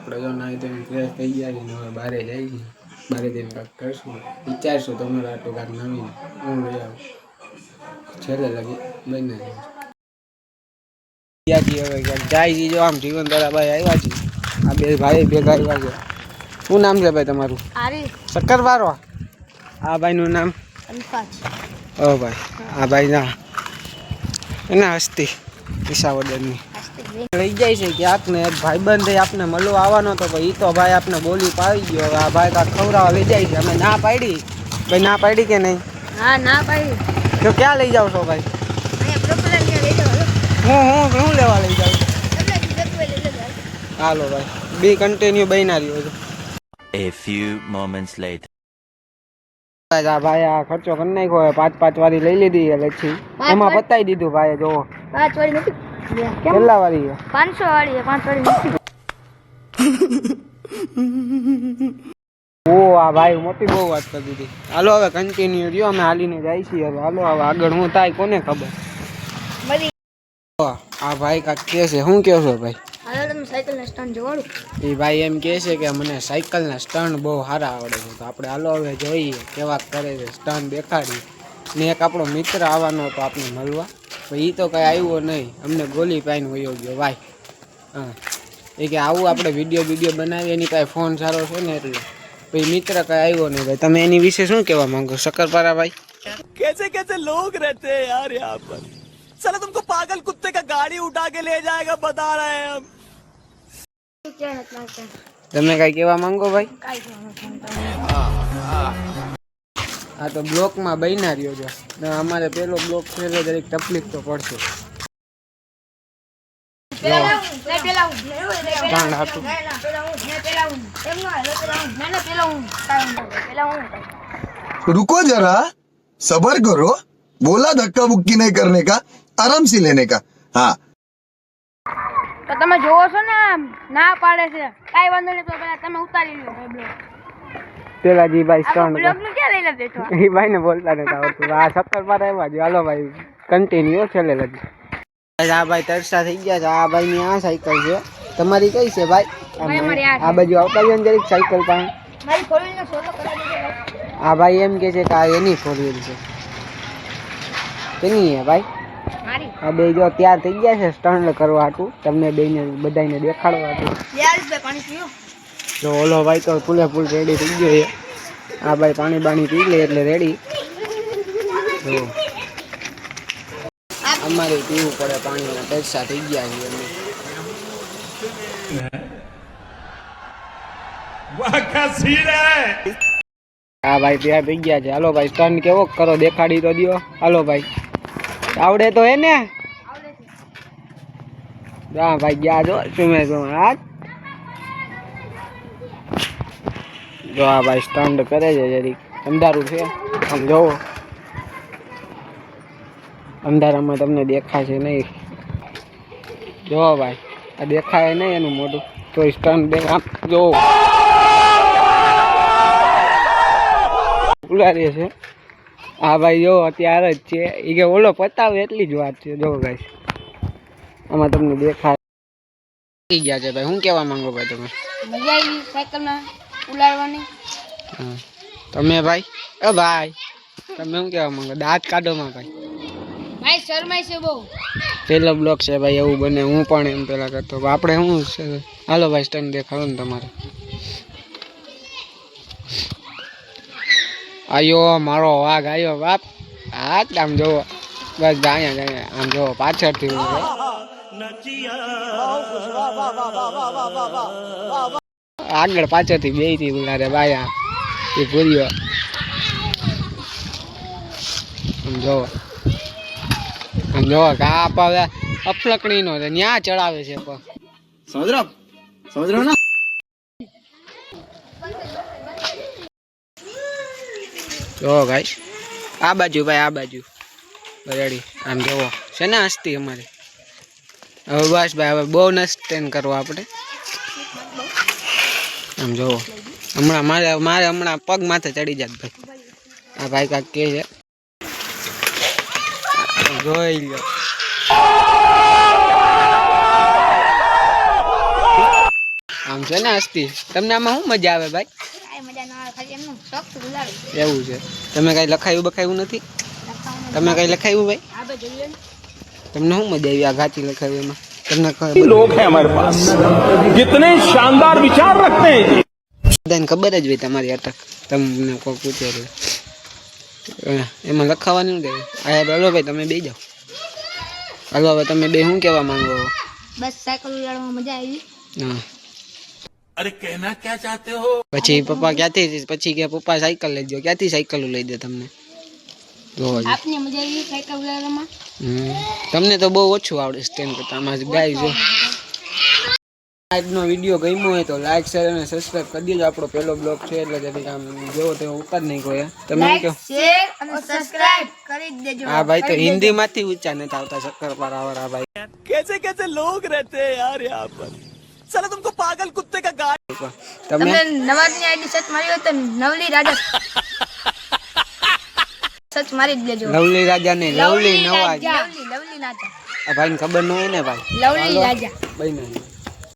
આપણે જો નાઈ તો ફ્રેશ થઈ ગયા છે ને હવે બહાર જાય છે. બહાર જઈને કાંઈક કરશું, વિચારશું તમારે આટલું કાંઈક નવીન હું લઈ આવું. છેલ્લે લગી બને હવે ક્યાંક જાય છે. જો આમ જીવન ભાઈ આવ્યા છે. આ બે ભાઈ ભેગા આવ્યા છે. શું નામ છે ભાઈ તમારું? શક્કરવારો. આ ભાઈનું નામ ઓ ભાઈ. આ ભાઈ ના એના હસ્તી વિસાવદરની લઈ જાય છે ક્યાંક ને એક ભાઈબંધ આપને મળવા આવવાનો હતો, પણ એ તો ભાઈ આપને બોલી પાડી ગયો. હવે આ ભાઈ કાંક ખવડાવવા લઈ જાય છે. અમે ના પાડી ભાઈ. ના પાડી કે નહીં? હા ના પાડી. તો ક્યાં લઈ જાવ છો ભાઈ? હું લેવા લઈ જાઉં? હાલો ભાઈ, બે કન્ટિન્યુ બન્યા રહ્યો છે. A few moments later. આ ભાઈ આ ખર્ચો કરી નાખ્યો. 5 વાળી લઈ લીધી પછી એમાં બતાવી દીધું ભાઈ. જો 5 વાળી નથી, કેટલા વાળી? 500 વાળી. 5 વાળી નથી. ઓ આ ભાઈ મોટી બહુ વાત કરી દીધી. હાલો હવે કન્ટિન્યુ રહ્યો, અમે હાલીને જાય છીએ. હવે હાલો હવે આગળ હું થાય કોને ખબર. આ ભાઈ કાંક કે છે. શું કહો છો ભાઈ? એ ભાઈ એમ કહે છે કે મને સાયકલના સ્ટન્ટ બહુ સારા આવડે છે. તો આપણે હાલો હવે જોઈએ કેવા કરે છે સ્ટન્ટ દેખાડી. ને એક આપણો મિત્ર આવવાનો હતો આપણે મળવા, તો એ તો કંઈ આવ્યો નહીં. અમને ગોલી પાઈને વયો ગયો ભાઈ. હા એ કે આવું આપણે વિડીયો બનાવીએ. એની પાસે ફોન સારો છે ને એટલે. પછી મિત્ર કંઈ આવ્યો નહીં ભાઈ. તમે એની વિશે શું કહેવા માંગો શક્કરપારા ભાઈ? कैसे कैसे लोग रहते हैं यार यहाँ पर. साला तुमको पागल कुत्ते का गाड़ी उठा के ले जाएगा बता रहे हैं हम. તમે કઈ કહેવા માંગો ભાઈ? આ તો બ્લોકમાં બન્યા રહ્યો છે. અમારે પેલો બ્લોક છે એટલે દરેક તકલીફ તો પડશે. रुको जरा सबर करो. बोला धक्का बुक्की नहीं करने का, आराम से लेने का. हाँ તો તમે જોવો છો ને ના પાડે છે. કાઈ વાંધો નહીં, તો પેલા તમે ઉતારી લ્યો ભાઈ બ્લોગ. પેલા જી ભાઈ સ્ટન્ટ બ્લોગ નું ક્યાં લઈને બેઠો? એ ભાઈ ને બોલતા નથી આવડતું. આ શક્કરપારા આવ્યા છે. હાલો ભાઈ કન્ટિન્યુ છેલ્લે લગી. આ ભાઈ તરસા થઈ ગયા છે. આ ભાઈ ની આ સાયકલ છે. તમારી કઈ છે ભાઈ? આ બાજુ આવતા જ જરીક સાયકલ પાસે. મારી ફોર વ્હીલ નો સોલો કરાવી દેજો ભાઈ. આ ભાઈ એમ કે છે કે આ એની ફોર વ્હીલ છે. કેની હે ભાઈ? મારી. આ બે જો તૈયાર થઈ ગયા છે સ્ટન્ટ કરવા હાટું. તમને બેને બધાને દેખાડવા હાટું. યાર પાણી પીઓ. જો ઓલો ભાઈ તો ફૂલે ફૂલ રેડી થઈ ગયો છે. આ ભાઈ પાણી બાણી પી લે એટલે રેડી. જો અમારે પીવું પડે પાણીના તરસા થઈ ગયા છે અમે. હા ભાઈ તૈયાર થઈ ગયા છે. હાલો ભાઈ સ્ટન્ટ કેવો કરો દેખાડી તો દો. હાલો ભાઈ આવડે તો હે ને? હા ભાઈ ગયા જો સુમે હાથ. જો આ ભાઈ સ્ટન્ટ કરે છે. જરીક અંધારું છે આમ જોવો. અંધારામાં તમને દેખાશે નહીં. જો ભાઈ આ દેખાય નહીં એનું મોઢું, તો સ્ટન્ટ દેખા જો ઉલારે છે. હા ભાઈ જો અત્યારે જ છે. એ કે ઓલો પતાવે એટલી જ વાત છે. જો ભાઈ આમાં તમને દેખાય ગયા છે. ભાઈ શું કહેવા માંગો ભાઈ તમે? મજા આવી સાયકલમાં ઉલાડવાની. તમે ભાઈ? ભાઈ તમે શું કહેવા માંગો? દાંત કાઢોમાં ભાઈ. ભાઈ શરમાય છે બહુ. પેલો બ્લોક છે ભાઈ એવું બને. હું પણ એમ પેલા કરતો. આપણે શું છે? હાલો ભાઈ સ્ટન્ટ દેખાડો ને તમારે. આયો મારો વાઘ આવ્યો બાપ. હાથ આમ જોવો બસ. જાય આમ જોવો પાછળથી આગળ પાછળથી બે થી બોલારે બાયા એ ભૂર્યો. આમ જોવો કાપ હવે અફલકણી નો ન્યા ચડાવે છે. समझ रहे हो ना. જો ભાઈ આ બાજુ ભાઈ આ બાજુ રેડી. આમ જોવો છે ને હસ્તી અમારે. હવે બસ ભાઈ હવે બહુ નસ્ટેન કરવા આપણે. આમ જોવો હમણાં મારે હમણાં પગ માથે ચડી જાત ભાઈ. આ ભાઈ કાંક કે છે જોઈ લો. આમ છે ને હસ્તી તમને આમાં શું મજા આવે ભાઈ? કાંઈ મજા ના આવે, ખાલી એમનું શોખ તો બોલાવે. એવું છે. તમે કઈ લખાયું બખાયું નથી? તમે કઈ લખાયું ભાઈ? આ બે જોઈએ ને. તમને શું મજા આવી આ ગાતી લખાયું એમાં? તમને ખબર लोग हैं हमारे पास कितने शानदार विचार रखते हैं जी બધાને ખબર જ હોય તમારી અટક. તમને કોઈ પૂછે એટલે એમાં લખાવાનું કે હાલો ભાઈ તમે બે જાઓ. હાલો હવે તમે બે શું કહેવા માંગો? બસ સાયકલ ઉડાડવામાં મજા આવી. હા. अरे कहना क्या चाहते हो પછી પપ્પા ક્યાંથી પછી કે પપ્પા સાયકલ લઈ દો. ક્યાંથી સાયકલ લઈ દે તમને? જોવા જો. આપને મજા આવી સાયકલ ઉડાડવામાં? તમને તો બહુ ઓછું આવડે સ્ટેન્ડ કરતા. આમાં ગાય છે. આજનો વિડીયો ગમ્યો હોય તો લાઈક શેર અને સબસ્ક્રાઇબ કરી દેજો. આપણો પહેલો બ્લોગ છે એટલે જરીક આમ જેવો તેવો ઉતાર નહીં કોઈ. તમે શું કહો? શેર અને સબસ્ક્રાઇબ કરી જ દેજો. હા ભાઈ તો હિન્દીમાંથી ઊંચા નથી આવતા શક્કરપારા વાળા ભાઈ. कैसे कैसे लोग रहते हैं यार यहाँ पर साला तुमको पागल कुत्ते का गाड़ी તમે તમે નવાજની આઈડી સર્ચ મારી હોય તો નવલી રાજા સર્ચ મારી જ દેજો. લવલી રાજા ને લવલી નવાજ. લવલી રાજા. આ ભાઈને ખબર ન હોય ને ભાઈ. લવલી રાજા. ભાઈ